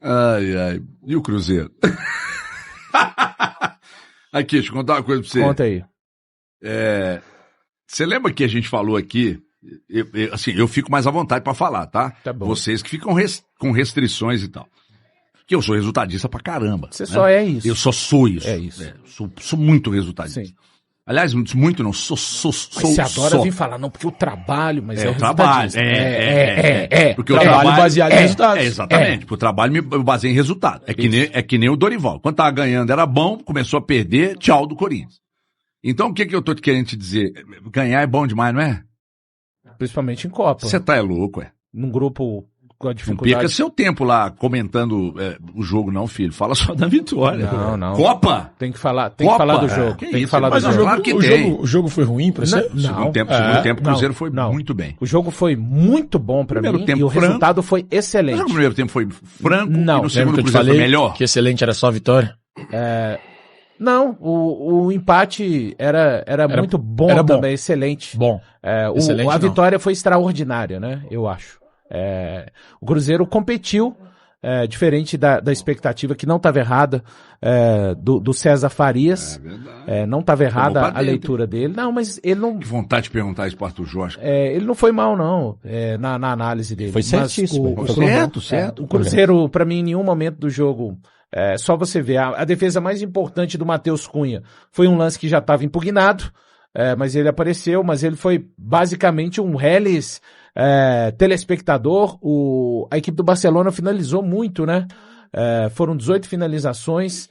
Ai, ai. E o Cruzeiro? Aqui, deixa eu contar uma coisa pra você. Conta aí. Você lembra que a gente falou aqui, eu fico mais à vontade pra falar, tá? Tá bom. Vocês que ficam com restrições e tal. Que eu sou resultadista pra caramba. Você só é isso. Eu só sou isso. É isso. Sou muito resultadista. Sim. Aliás, muito não, sou. Mas você adora vir falar, não, porque o trabalho, mas é o trabalho. Porque o trabalho baseado em resultados. Exatamente, porque o trabalho me baseia em resultado. É que nem o Dorival. Quando tava ganhando era bom, começou a perder, tchau do Corinthians. Então o que eu tô querendo te dizer? Ganhar é bom demais, não é? Principalmente em Copa. Você tá louco, Num grupo com a Não dificuldade. perca seu tempo lá comentando o jogo, não, filho. Fala só da vitória. Não. Copa? Tem que falar Copa? do jogo. Que Tem que isso, falar do Mas jogo. Claro que tem. o jogo foi ruim pra você? No segundo tempo, o Cruzeiro foi muito bem. O jogo foi muito bom pra Primeiro mim tempo e o franco. resultado foi excelente. O primeiro tempo foi franco Não. e no segundo Lembra que o eu te Cruzeiro foi falei melhor? que excelente era só a vitória? Não, o empate era muito bom era bom. também, excelente. Bom. Excelente, A não. vitória foi extraordinária, né? Eu acho. O Cruzeiro competiu, diferente da expectativa, que não estava errada, do César Farias. Não estava errada pra a dentro. leitura dele. Não, mas ele não. Que vontade de perguntar isso pro Arthur Jorge. Ele não foi mal, não, na análise dele. Foi Mas certíssimo. Certo. O Cruzeiro, pra mim, em nenhum momento do jogo, só você ver, a defesa mais importante do Matheus Cunha foi um lance que já estava impugnado, mas ele apareceu, mas ele foi basicamente um reles telespectador. A equipe do Barcelona finalizou muito, né? Foram 18 finalizações,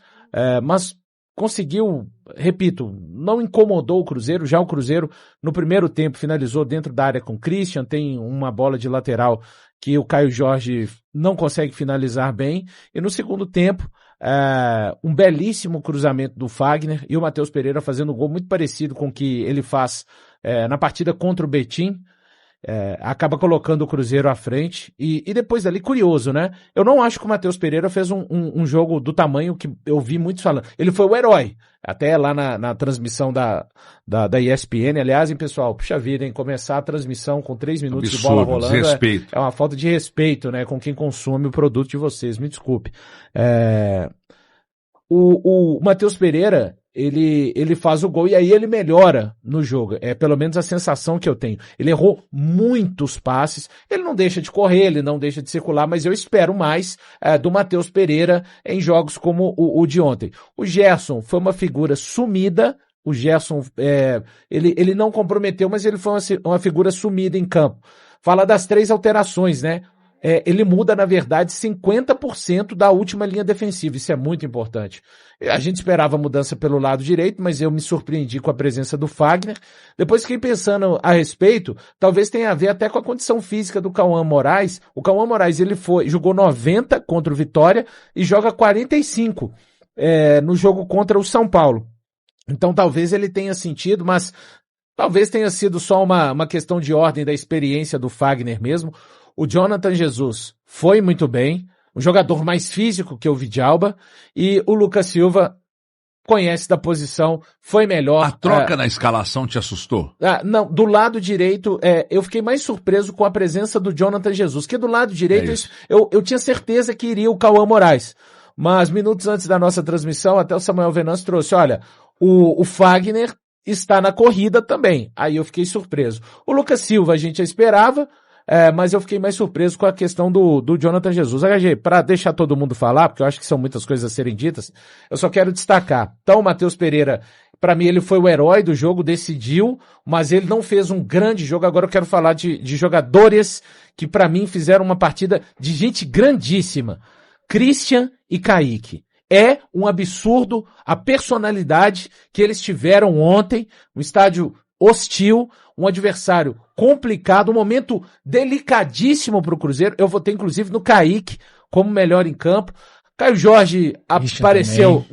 mas conseguiu, repito, não incomodou o Cruzeiro. Já o Cruzeiro, no primeiro tempo, finalizou dentro da área com o Christian, tem uma bola de lateral que o Caio Jorge não consegue finalizar bem, e no segundo tempo, um belíssimo cruzamento do Fagner, e o Matheus Pereira fazendo um gol muito parecido com o que ele faz na partida contra o Betim, acaba colocando o Cruzeiro à frente, e depois dali, curioso, né? Eu não acho que o Matheus Pereira fez um jogo do tamanho que eu vi muitos falando. Ele foi o herói, até lá na transmissão da ESPN, aliás, hein, pessoal, puxa vida, hein, começar a transmissão com 3 minutos de bola rolando desrespeito. é uma falta de respeito, né, com quem consome o produto de vocês, me desculpe. O Matheus Pereira, ele faz o gol e aí ele melhora no jogo. É pelo menos a sensação que eu tenho. Ele errou muitos passes, ele não deixa de correr, ele não deixa de circular, mas eu espero mais do Matheus Pereira em jogos como o de ontem. O Gerson foi uma figura sumida. O Gerson, ele não comprometeu, mas ele foi uma figura sumida em campo. Fala das 3 alterações, né? Ele muda, na verdade, 50% da última linha defensiva. Isso é muito importante. A gente esperava mudança pelo lado direito, mas eu me surpreendi com a presença do Fagner. Depois fiquei pensando a respeito, talvez tenha a ver até com a condição física do Cauã Moraes. O Cauã Moraes, ele jogou 90 contra o Vitória e joga 45 no jogo contra o São Paulo. Então talvez ele tenha sentido, mas talvez tenha sido só uma questão de ordem da experiência do Fagner mesmo. O Jonathan Jesus foi muito bem, um jogador mais físico que o Vidalba, e o Lucas Silva conhece da posição, foi melhor. A troca na escalação te assustou? Não, do lado direito, eu fiquei mais surpreso com a presença do Jonathan Jesus, que do lado direito eu tinha certeza que iria o Cauã Moraes. Mas minutos antes da nossa transmissão, até o Samuel Venâncio trouxe, olha, o Fagner está na corrida também. Aí eu fiquei surpreso. O Lucas Silva a gente já esperava, mas eu fiquei mais surpreso com a questão do Jonathan Jesus. HG, para deixar todo mundo falar, porque eu acho que são muitas coisas a serem ditas, eu só quero destacar. Então, o Matheus Pereira, para mim, ele foi o herói do jogo, decidiu, mas ele não fez um grande jogo. Agora eu quero falar de jogadores que, para mim, fizeram uma partida de gente grandíssima. Christian e Kaique. É um absurdo a personalidade que eles tiveram ontem, um estádio hostil, um adversário complicado, um momento delicadíssimo para o Cruzeiro. Eu votei, inclusive, no Kaique como melhor em campo. Caio Jorge apareceu.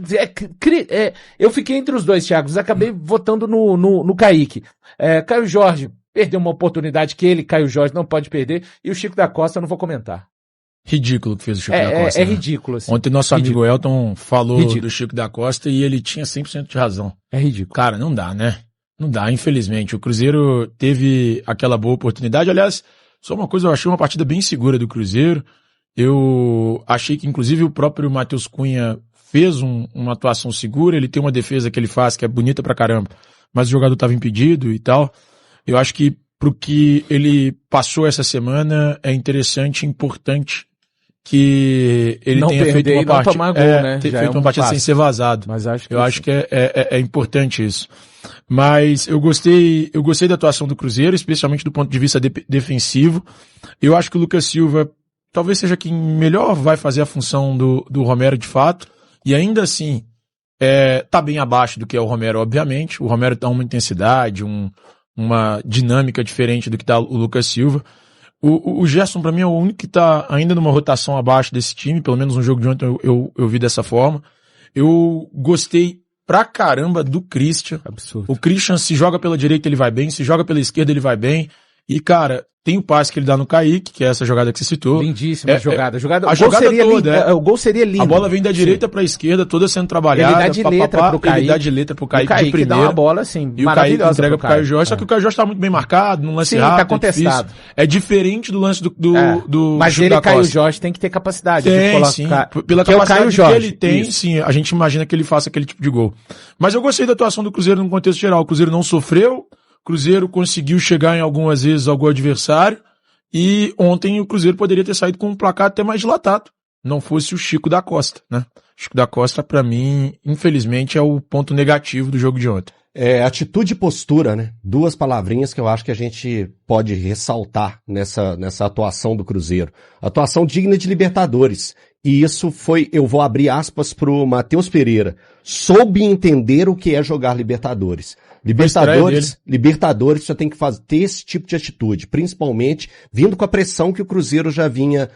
Eu fiquei entre os dois, Thiago. Acabei votando no Kaique. Caio Jorge perdeu uma oportunidade que ele, Caio Jorge, não pode perder. E o Chico da Costa, eu não vou comentar. Ridículo que fez o Chico da Costa. É ridículo. Assim. Ontem nosso amigo Elton falou do Chico da Costa e ele tinha 100% de razão. É ridículo. Cara, não dá, né? Não dá, infelizmente. O Cruzeiro teve aquela boa oportunidade. Aliás, só uma coisa, eu achei uma partida bem segura do Cruzeiro. Eu achei que, inclusive, o próprio Matheus Cunha fez uma atuação segura, ele tem uma defesa que ele faz que é bonita pra caramba, mas o jogador estava impedido e tal. Eu acho que pro que ele passou essa semana é interessante e importante que ele não tenha feito uma partida, tomar gol, né? ter feito uma partida sem ser vazado. Mas acho que é importante isso. Mas eu gostei da atuação do Cruzeiro, especialmente do ponto de vista defensivo. Eu acho que o Lucas Silva talvez seja quem melhor vai fazer a função do Romero de fato, e ainda assim tá bem abaixo do que é o Romero, obviamente. O Romero dá uma intensidade, uma dinâmica diferente do que dá o Lucas Silva. O Gerson, pra mim, é o único que tá ainda numa rotação abaixo desse time, pelo menos no jogo de ontem eu vi dessa forma. Eu gostei pra caramba do Christian. Absurdo. O Christian, se joga pela direita, ele vai bem, se joga pela esquerda, ele vai bem. E, cara, tem o passe que ele dá no Kaique, que é essa jogada que você citou. Lindíssima jogada. A jogada toda. O gol seria lindo. A bola vem da direita pra esquerda, toda sendo trabalhada. Ele dá de letra pro Kaique. Ele dá de letra pro Kaique de primeira. Dá uma bola, assim, e o Kaique entrega pro Caio Jorge. Só que o Caio Jorge tá muito bem marcado, num lance rápido. Tá contestado. É diferente do lance do mas ele, Caio Jorge, tem que ter capacidade de colocar. Sim. Pela capacidade que ele tem, sim, a gente imagina que ele faça aquele tipo de gol. Mas eu gostei da atuação do Cruzeiro no contexto geral. O Cruzeiro não sofreu, o Cruzeiro conseguiu chegar em algumas vezes ao gol adversário. E ontem o Cruzeiro poderia ter saído com um placar até mais dilatado. Não fosse o Chico da Costa, né? O Chico da Costa, pra mim, infelizmente, é o ponto negativo do jogo de ontem. Atitude e postura, né? Duas palavrinhas que eu acho que a gente pode ressaltar nessa atuação do Cruzeiro. Atuação digna de Libertadores. E isso foi, eu vou abrir aspas pro Matheus Pereira. Soube entender o que é jogar Libertadores. Libertadores já tem que ter esse tipo de atitude, principalmente vindo com a pressão que o Cruzeiro já vinha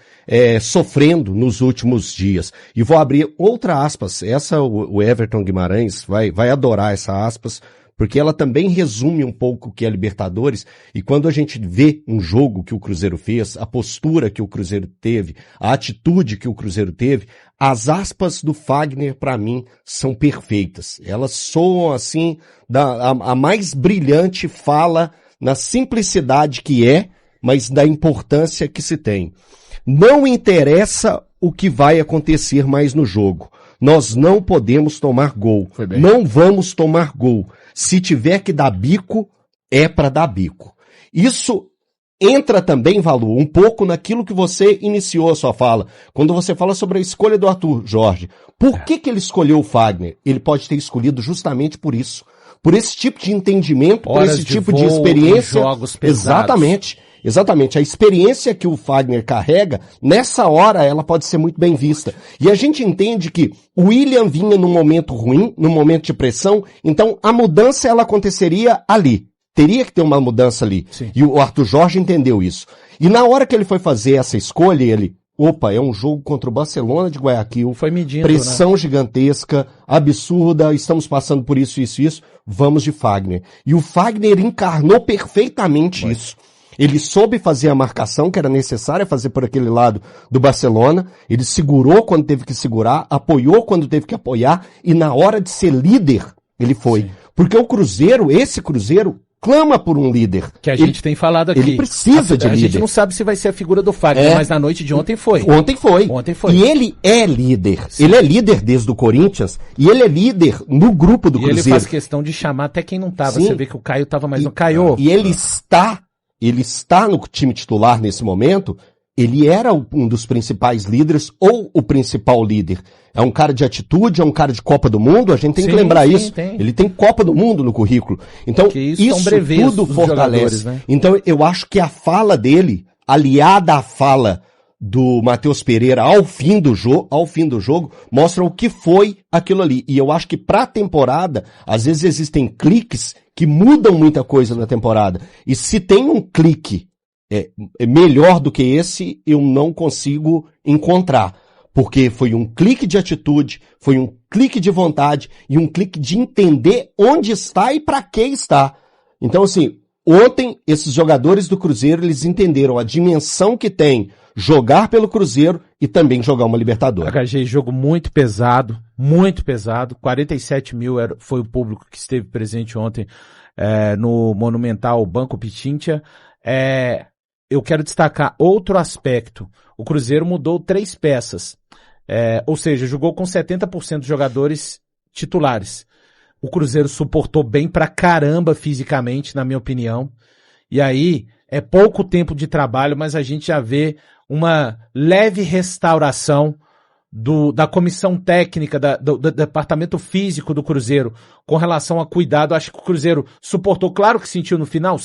sofrendo nos últimos dias. E vou abrir outra aspas, o Everton Guimarães vai adorar essa aspas, porque ela também resume um pouco o que é Libertadores, e quando a gente vê um jogo que o Cruzeiro fez, a postura que o Cruzeiro teve, a atitude que o Cruzeiro teve, as aspas do Fagner, para mim, são perfeitas. Elas soam assim, a mais brilhante fala na simplicidade que mas da importância que se tem. Não interessa o que vai acontecer mais no jogo. Nós não podemos tomar gol. Não vamos tomar gol. Se tiver que dar bico, é para dar bico. Isso entra também, Valu, um pouco naquilo que você iniciou a sua fala. Quando você fala sobre a escolha do Arthur Jorge. Por que ele escolheu o Fagner? Ele pode ter escolhido justamente por isso. Por esse tipo de entendimento, por esse tipo de experiência. Jogos pesados. Exatamente. A experiência que o Fagner carrega, nessa hora ela pode ser muito bem vista. E a gente entende que o William vinha num momento ruim, num momento de pressão, então a mudança ela aconteceria ali. Teria que ter uma mudança ali. Sim. E o Arthur Jorge entendeu isso. E na hora que ele foi fazer essa escolha, ele, é um jogo contra o Barcelona de Guayaquil. Foi medindo, pressão gigantesca, absurda, estamos passando por isso, vamos de Fagner. E o Fagner encarnou perfeitamente isso. Ele soube fazer a marcação que era necessária fazer por aquele lado do Barcelona. Ele segurou quando teve que segurar, apoiou quando teve que apoiar, e na hora de ser líder, ele foi. Sim. Porque esse Cruzeiro, clama por um líder. Que a gente tem falado aqui. Ele precisa de líder. A gente não sabe se vai ser a figura do Fagner, mas na noite de ontem foi. Ontem foi. E ele é líder. Sim. Ele é líder desde o Corinthians e ele é líder no grupo do Cruzeiro. E ele faz questão de chamar até quem não tava. Sim. Você vê que o Caio tava mais no Caio. E ele está no time titular nesse momento. Ele era um dos principais líderes ou o principal líder. É um cara de atitude, é um cara de Copa do Mundo, a gente tem que lembrar isso. Tem. Ele tem Copa do Mundo no currículo. Então, isso tudo fortalece. Né? Então, eu acho que a fala dele, aliada à fala do Matheus Pereira ao fim do jogo, mostra o que foi aquilo ali. E eu acho que pra temporada, às vezes existem cliques que mudam muita coisa na temporada. E se tem um clique melhor do que esse, eu não consigo encontrar. Porque foi um clique de atitude, foi um clique de vontade e um clique de entender onde está e para que está. Então, assim, ontem esses jogadores do Cruzeiro, eles entenderam a dimensão que tem jogar pelo Cruzeiro e também jogar uma Libertadores. HG, jogo muito pesado, 47 mil foi o público que esteve presente ontem no Monumental Banco Pichincha. eu quero destacar outro aspecto. O Cruzeiro mudou 3 peças. Ou seja, jogou com 70% de jogadores titulares. O Cruzeiro suportou bem pra caramba fisicamente, na minha opinião. E aí, é pouco tempo de trabalho, mas a gente já vê uma leve restauração da comissão técnica, do departamento físico do Cruzeiro com relação a cuidado. Acho que o Cruzeiro suportou, claro que sentiu no final,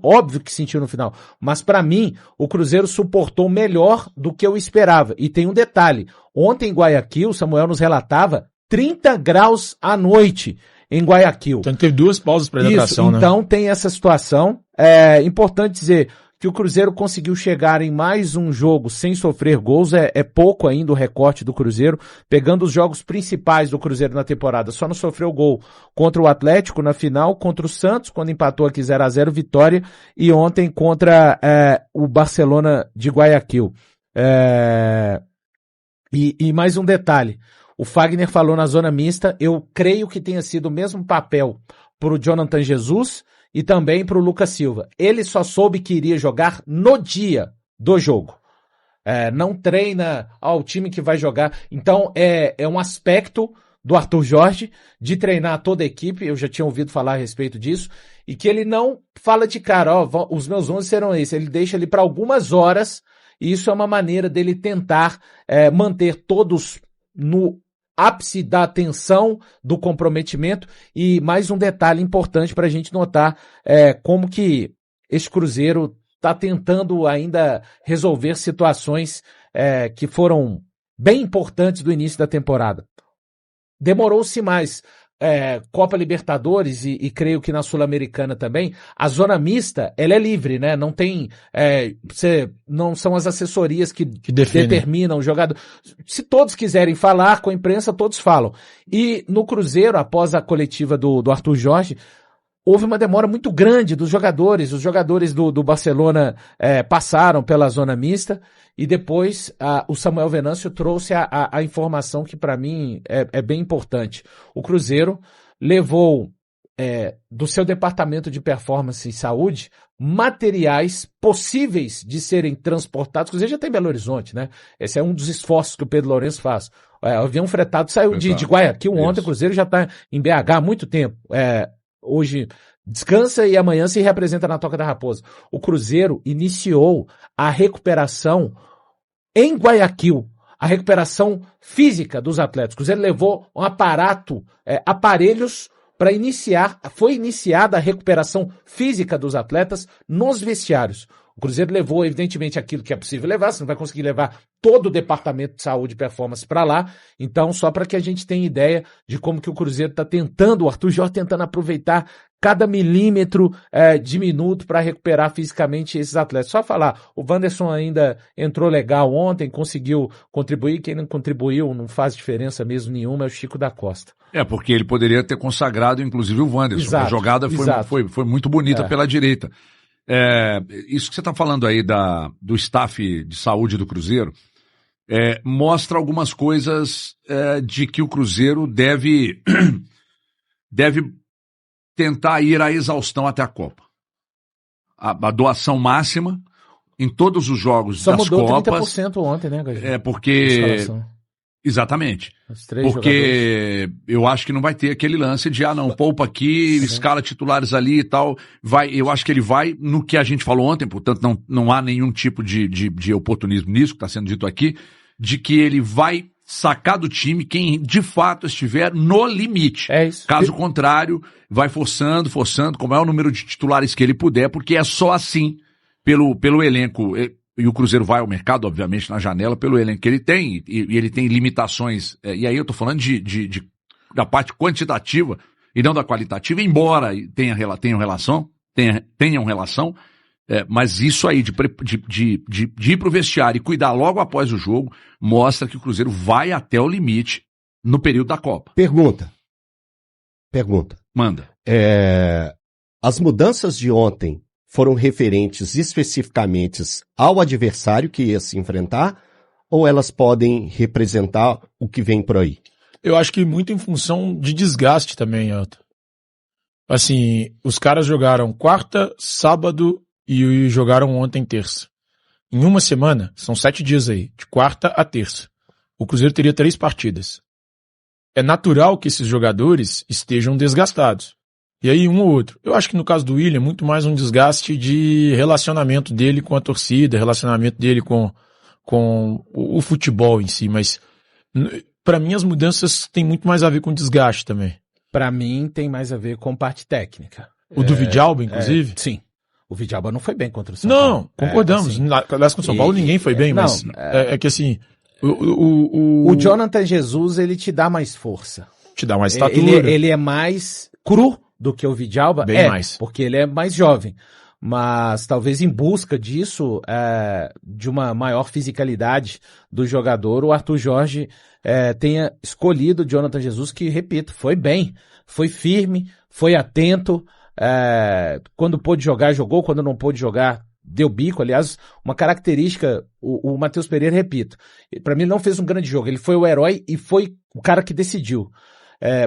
óbvio que sentiu no final, mas pra mim, o Cruzeiro suportou melhor do que eu esperava. E tem um detalhe, ontem em Guayaquil, o Samuel nos relatava 30 graus à noite em Guayaquil. Então teve 2 pausas para hidratação, né? Então tem essa situação. É importante dizer que o Cruzeiro conseguiu chegar em mais um jogo sem sofrer gols, é pouco ainda o recorte do Cruzeiro, pegando os jogos principais do Cruzeiro na temporada, só não sofreu gol contra o Atlético na final, contra o Santos, quando empatou aqui 0-0, vitória, e ontem contra o Barcelona de Guayaquil. E mais um detalhe, o Fagner falou na zona mista, eu creio que tenha sido o mesmo papel para o Jonathan Jesus e também para o Lucas Silva. Ele só soube que iria jogar no dia do jogo. Não treina o time que vai jogar. Então é um aspecto do Arthur Jorge de treinar toda a equipe, eu já tinha ouvido falar a respeito disso, e que ele não fala de cara, os meus 11 serão esses, ele deixa ele para algumas horas, e isso é uma maneira dele tentar manter todos no ápice da atenção, do comprometimento. E mais um detalhe importante para a gente notar como que esse Cruzeiro está tentando ainda resolver situações que foram bem importantes do início da temporada. Demorou-se mais. Copa Libertadores e creio que na Sul-Americana também, a zona mista, ela é livre, né? Não tem, não são as assessorias que determinam o jogador. Se todos quiserem falar com a imprensa, todos falam. E no Cruzeiro, após a coletiva do Arthur Jorge, houve uma demora muito grande dos jogadores. Os jogadores do Barcelona passaram pela zona mista e depois o Samuel Venâncio trouxe a informação que para mim é bem importante. O Cruzeiro levou do seu departamento de performance e saúde materiais possíveis de serem transportados. O Cruzeiro já tem Belo Horizonte, né? Esse é um dos esforços que o Pedro Lourenço faz. O avião fretado saiu de Guayaquil ontem, o Cruzeiro já está em BH há muito tempo. Hoje descansa e amanhã se representa na Toca da Raposa. O Cruzeiro iniciou a recuperação em Guayaquil, a recuperação física dos atletas. O Cruzeiro levou um aparato, aparelhos para foi iniciada a recuperação física dos atletas nos vestiários. O Cruzeiro levou, evidentemente, aquilo que é possível levar, você não vai conseguir levar todo o departamento de saúde e performance para lá. Então, só para que a gente tenha ideia de como que o Cruzeiro está tentando, o Arthur Jorge tentando aproveitar cada milímetro de minuto para recuperar fisicamente esses atletas. Só falar, o Wanderson ainda entrou legal ontem, conseguiu contribuir, quem não contribuiu não faz diferença mesmo nenhuma, é o Chico da Costa. Porque ele poderia ter consagrado, inclusive, o Wanderson. Exato, a jogada foi muito bonita pela direita. Isso que você está falando aí do staff de saúde do Cruzeiro mostra algumas coisas de que o Cruzeiro deve tentar ir à exaustão até a Copa. A doação máxima em todos os jogos das Copas. Só mudou 30% ontem, né, Gajinho? Porque... Exatamente. Porque eu acho que não vai ter aquele lance de, poupa aqui, escala titulares ali e tal. Eu acho que ele vai no que a gente falou ontem, portanto não há nenhum tipo de oportunismo nisso, que está sendo dito aqui, de que ele vai sacar do time quem de fato estiver no limite. Isso. Caso contrário, vai forçando, como é o número de titulares que ele puder, porque é só assim, pelo elenco... E o Cruzeiro vai ao mercado, obviamente, na janela, pelo elenco que ele tem, e ele tem limitações, e aí eu tô falando da parte quantitativa e não da qualitativa, embora tenham relação, mas isso aí de ir pro vestiário e cuidar logo após o jogo, mostra que o Cruzeiro vai até o limite no período da Copa. Pergunta. Manda. As mudanças de ontem foram referentes especificamente ao adversário que ia se enfrentar, ou elas podem representar o que vem por aí? Eu acho que muito em função de desgaste também, Elton. Assim, os caras jogaram quarta, sábado e jogaram ontem terça. Em uma semana, são 7 dias aí, de quarta a terça. O Cruzeiro teria 3 partidas. É natural que esses jogadores estejam desgastados. E aí um ou outro. Eu acho que no caso do William, muito mais um desgaste de relacionamento dele com a torcida, relacionamento dele com o futebol em si, mas para mim as mudanças têm muito mais a ver com desgaste também. Para mim tem mais a ver com parte técnica. O do Vidalba, inclusive? Sim. O Vidalba não foi bem contra o São Paulo. Não, concordamos. Assim, aliás, com o São Paulo ninguém foi bem, mas é que assim... O Jonathan Jesus, ele te dá mais força. Te dá mais estatura. Ele é mais cru do que o Vidalba. Bem mais. Porque ele é mais jovem. Mas talvez em busca disso, de uma maior fisicalidade do jogador, o Arthur Jorge tenha escolhido o Jonathan Jesus, que, repito, foi bem, foi firme, foi atento, quando pôde jogar, jogou, quando não pôde jogar, deu bico. Aliás, uma característica, o Matheus Pereira, repito, para mim ele não fez um grande jogo, ele foi o herói e foi o cara que decidiu.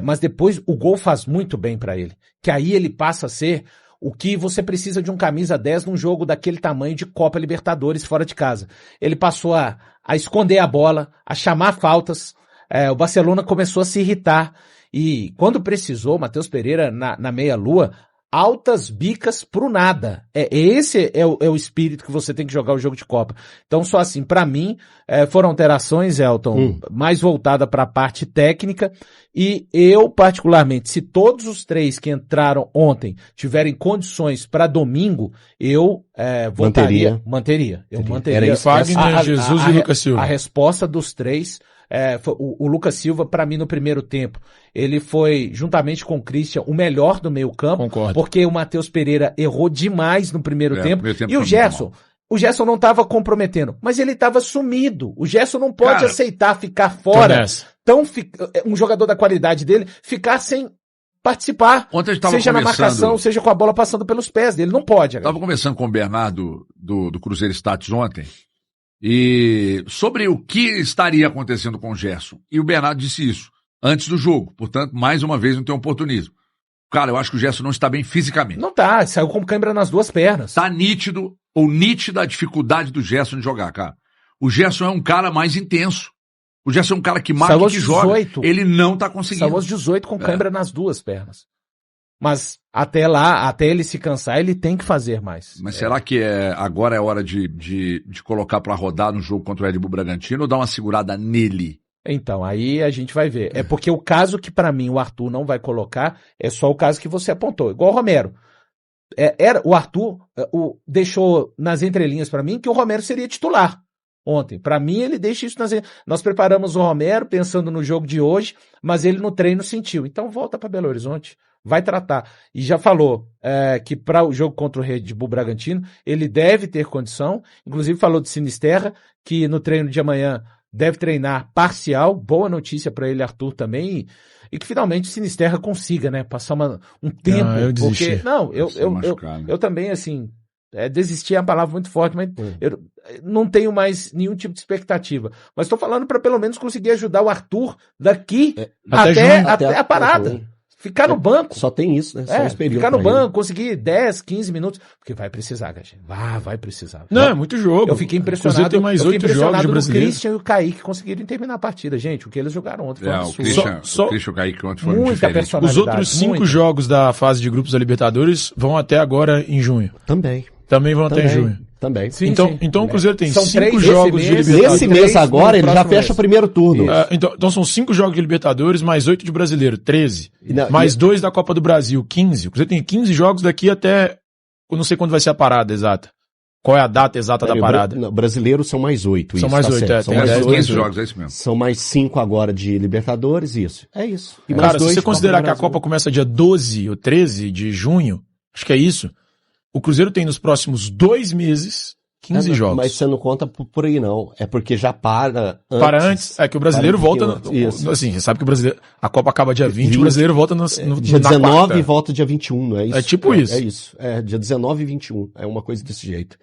Mas depois o gol faz muito bem para ele, que aí ele passa a ser o que você precisa de um camisa 10 num jogo daquele tamanho de Copa Libertadores fora de casa. Ele passou a esconder a bola, a chamar faltas, o Barcelona começou a se irritar e quando precisou, Matheus Pereira na meia-lua, altas bicas pro nada. Esse é o espírito que você tem que jogar o jogo de Copa. Então, só assim, pra mim, foram alterações, Elton, mais voltada pra parte técnica, e eu, particularmente, se todos os 3 que entraram ontem tiverem condições pra domingo, eu manteria. Eu manteria. Era isso, Fagner, Jesus e Lucas Silva. A resposta dos 3... o Lucas Silva, para mim, no primeiro tempo, ele foi, juntamente com o Christian, o melhor do meio campo. Concordo. Porque o Matheus Pereira errou demais no primeiro tempo. E o Gerson não estava comprometendo, mas ele estava sumido. O Gerson não pode aceitar ficar fora. Um jogador da qualidade dele, ficar sem participar. Ontem a gente tava seja na marcação, seja com a bola passando pelos pés dele. Não pode. Estava conversando com o Bernardo do Cruzeiro Status ontem. E sobre o que estaria acontecendo com o Gerson. E o Bernardo disse isso antes do jogo. Portanto, mais uma vez, não tem oportunismo. Cara, eu acho que o Gerson não está bem fisicamente. Não tá, saiu com cãibra nas 2 pernas. Tá nítido, ou nítida a dificuldade do Gerson de jogar, cara. O Gerson é um cara mais intenso. O Gerson é um cara que marca e que joga. Ele não tá conseguindo. Saiu aos 18 com cãibra nas 2 pernas. Mas até lá, até ele se cansar, ele tem que fazer mais. Mas será que agora é hora de colocar pra rodar no jogo contra o Red Bull Bragantino ou dar uma segurada nele? Então, aí a gente vai ver. É porque o caso que pra mim o Arthur não vai colocar é só o caso que você apontou. Igual o Romero. O Arthur deixou nas entrelinhas pra mim que o Romero seria titular ontem. Pra mim ele deixa isso nas entrelinhas. Nós preparamos o Romero pensando no jogo de hoje, mas ele no treino sentiu. Então volta pra Belo Horizonte. Vai tratar. E já falou que para o jogo contra o Red Bull Bragantino, ele deve ter condição. Inclusive falou de Sinisterra, que no treino de amanhã deve treinar parcial. Boa notícia para ele, Arthur, também. E que finalmente o Sinisterra consiga, né? Passar um tempo. Eu desisti. Porque, eu também, assim, desistir é uma palavra muito forte, mas eu não tenho mais nenhum tipo de expectativa. Mas estou falando para pelo menos conseguir ajudar o Arthur daqui até a parada. Ficar no banco. Só tem isso, né? Só ficar no banco, conseguir 10, 15 minutos. Porque vai precisar, Gagê. Vai precisar. Não, é muito jogo. Eu fiquei impressionado. Tem mais 8 jogos de brasileiro. O Christian e o Kaique conseguiram terminar a partida. Gente, o que eles jogaram ontem foi o Christian e o Kaique ontem foram muita diferentes. Os outros 5 jogos da fase de grupos da Libertadores vão até agora em junho. Também vão até em junho. Também. Sim, então o Cruzeiro tem 5 jogos de Libertadores. Nesse mês agora ele já fecha o primeiro turno. Então são 5 jogos de Libertadores, mais 8 de Brasileiro, 13. Mais 2 da Copa do Brasil, 15. O Cruzeiro tem 15 jogos daqui até... Eu não sei quando vai ser a parada exata. Qual é a data exata da parada? Brasileiro são mais 8. São mais 8, São mais 15 jogos, é isso mesmo. São mais 5 agora de Libertadores, isso. É isso. E cara, se você considerar que a Copa começa dia 12 ou 13 de junho, acho que é isso, o Cruzeiro tem nos próximos 2 meses 15 jogos. Mas você não conta por aí, não. É porque já para antes. Para antes. É que o brasileiro volta... Assim, você sabe que o brasileiro... A Copa acaba dia 20, o brasileiro volta no dia 19 e volta dia 21, não é isso? É tipo isso. É isso. Dia 19 e 21. É uma coisa desse jeito.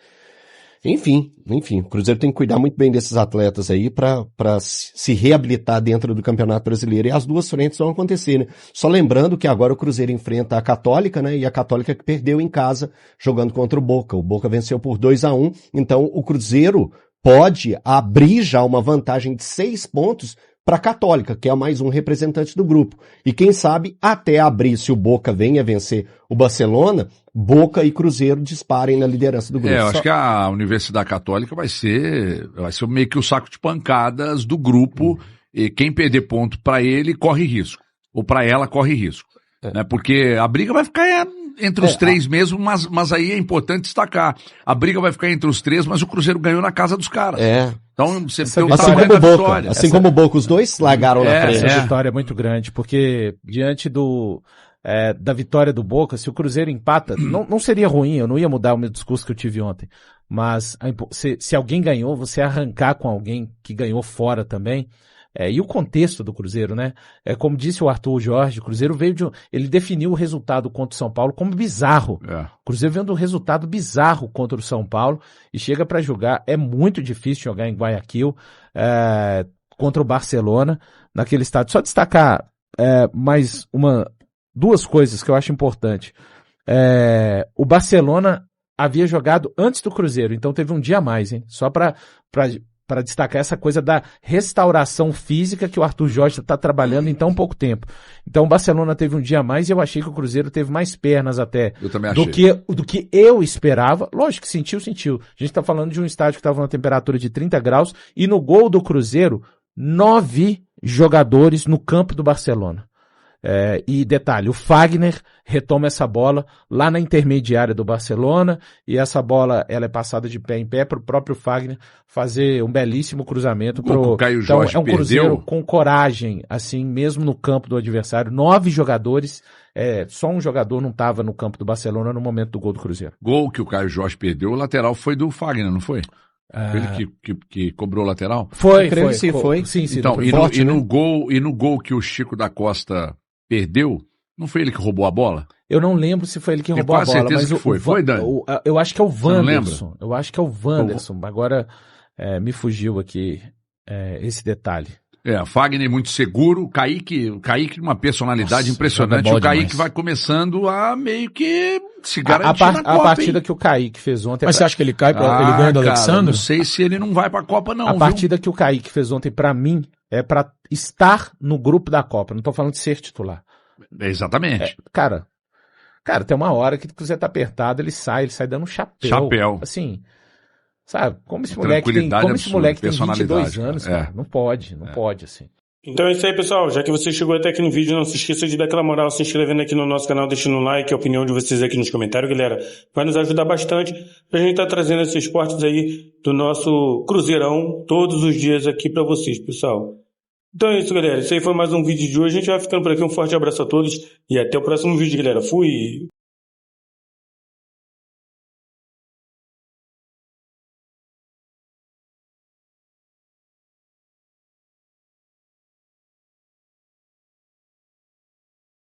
Enfim, o Cruzeiro tem que cuidar muito bem desses atletas aí para se reabilitar dentro do Campeonato Brasileiro. E as duas frentes vão acontecer, né? Só lembrando que agora o Cruzeiro enfrenta a Católica, né? E a Católica que perdeu em casa jogando contra o Boca. O Boca venceu por 2-1. Então o Cruzeiro pode abrir já uma vantagem de 6 pontos para a Católica, que é mais um representante do grupo. E quem sabe até abrir, se o Boca venha vencer o Barcelona, Boca e Cruzeiro disparem na liderança do grupo. Eu acho que a Universidade Católica vai ser meio que o saco de pancadas do grupo, e quem perder ponto para ele corre risco, ou para ela corre risco. Né? Porque a briga vai ficar entre os três mesmo, mas aí é importante destacar. A briga vai ficar entre os três, mas o Cruzeiro ganhou na casa dos caras. Então você tem o tamanho da vitória. Assim como o Boca, os dois largaram na frente. Essa vitória é muito grande, porque diante da vitória do Boca, se o Cruzeiro empata, não seria ruim, eu não ia mudar o meu discurso que eu tive ontem, mas se alguém ganhou, você arrancar com alguém que ganhou fora também, e o contexto do Cruzeiro, né? Como disse o Arthur Jorge, o Cruzeiro ele definiu o resultado contra o São Paulo como bizarro. O Cruzeiro veio de um resultado bizarro contra o São Paulo e chega para jogar, é muito difícil jogar em Guayaquil, contra o Barcelona, naquele estádio. Só destacar mais duas coisas que eu acho importante. O Barcelona havia jogado antes do Cruzeiro, então teve um dia a mais, hein? Só para destacar essa coisa da restauração física que o Arthur Jorge está trabalhando em tão pouco tempo. Então o Barcelona teve um dia a mais e eu achei que o Cruzeiro teve mais pernas até do que eu esperava. Lógico que sentiu. A gente está falando de um estádio que estava na temperatura de 30 graus e no gol do Cruzeiro, 9 jogadores no campo do Barcelona. E detalhe, o Fagner retoma essa bola lá na intermediária do Barcelona e essa bola ela é passada de pé em pé para o próprio Fagner fazer um belíssimo cruzamento. Então é um Cruzeiro com coragem, assim, mesmo no campo do adversário. 9 jogadores, só um jogador não estava no campo do Barcelona no momento do gol do Cruzeiro. Gol que o Caio Jorge perdeu, o lateral foi do Fagner, não foi? Foi ele que cobrou o lateral? Foi. Sim, então, no gol que o Chico da Costa perdeu, não foi ele que roubou a bola? Eu não lembro se foi ele que roubou a bola, mas foi, Dani? Eu acho que é o Wanderson. Eu acho que é o Wanderson. Agora me fugiu aqui esse detalhe. Fagner muito seguro, o Kaique uma personalidade impressionante. O Kaique vai começando a meio que se garantir na Copa. A partida que o Kaique fez ontem... Mas você acha que ele cai ele ganha do Alexandre? Não sei se ele não vai pra Copa não, A partida que o Kaique fez ontem, pra mim, é pra estar no grupo da Copa. Não tô falando de ser titular. Exatamente. Cara, tem uma hora que você tá apertado, ele sai dando um chapéu. Assim, sabe? Como esse moleque tem 22 anos, cara. Não pode, assim. Então é isso aí, pessoal. Já que você chegou até aqui no vídeo, não se esqueça de dar aquela moral, se inscrevendo aqui no nosso canal, deixando um like, a opinião de vocês aqui nos comentários, galera. Vai nos ajudar bastante pra gente estar trazendo esses esportes aí do nosso Cruzeirão todos os dias aqui pra vocês, pessoal. Então é isso, galera. Esse aí foi mais um vídeo de hoje. A gente vai ficando por aqui. Um forte abraço a todos e até o próximo vídeo, galera. Fui!